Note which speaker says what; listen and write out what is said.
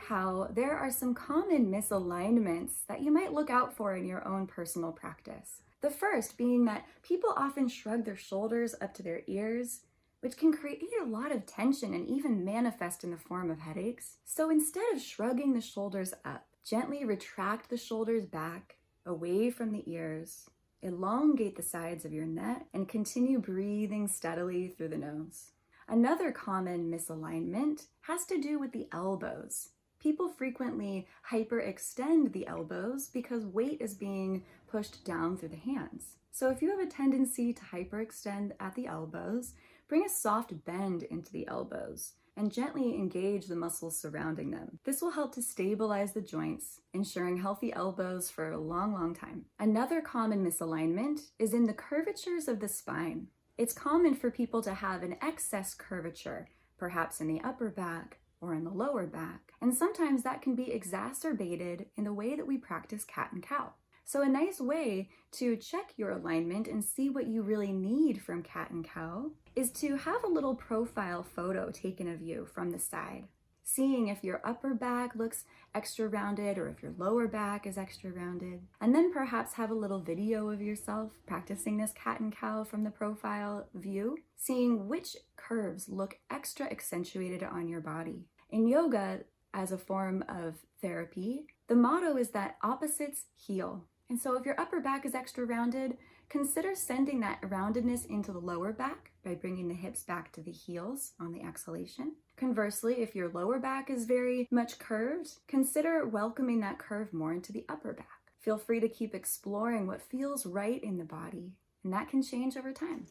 Speaker 1: WikiHow, there are some common misalignments that you might look out for in your own personal practice. The first being that people often shrug their shoulders up to their ears, which can create a lot of tension and even manifest in the form of headaches. So instead of shrugging the shoulders up, gently retract the shoulders back, away from the ears, elongate the sides of your neck, and continue breathing steadily through the nose. Another common misalignment has to do with the elbows. People frequently hyperextend the elbows because weight is being pushed down through the hands. So if you have a tendency to hyperextend at the elbows, bring a soft bend into the elbows and gently engage the muscles surrounding them. This will help to stabilize the joints, ensuring healthy elbows for a long time. Another common misalignment is in the curvatures of the spine. It's common for people to have an excess curvature, perhaps in the upper back or in the lower back, and sometimes that can be exacerbated in the way that we practice cat and cow. So a nice way to check your alignment and see what you really need from cat and cow is to have a little profile photo taken of you from the side, seeing if your upper back looks extra rounded or if your lower back is extra rounded. And then perhaps have a little video of yourself practicing this cat and cow from the profile view, seeing which curves look extra accentuated on your body. In yoga, as a form of therapy, the motto is that opposites heal. And so if your upper back is extra rounded, consider sending that roundedness into the lower back by bringing the hips back to the heels on the exhalation. Conversely, if your lower back is very much curved, consider welcoming that curve more into the upper back. Feel free to keep exploring what feels right in the body, and that can change over time.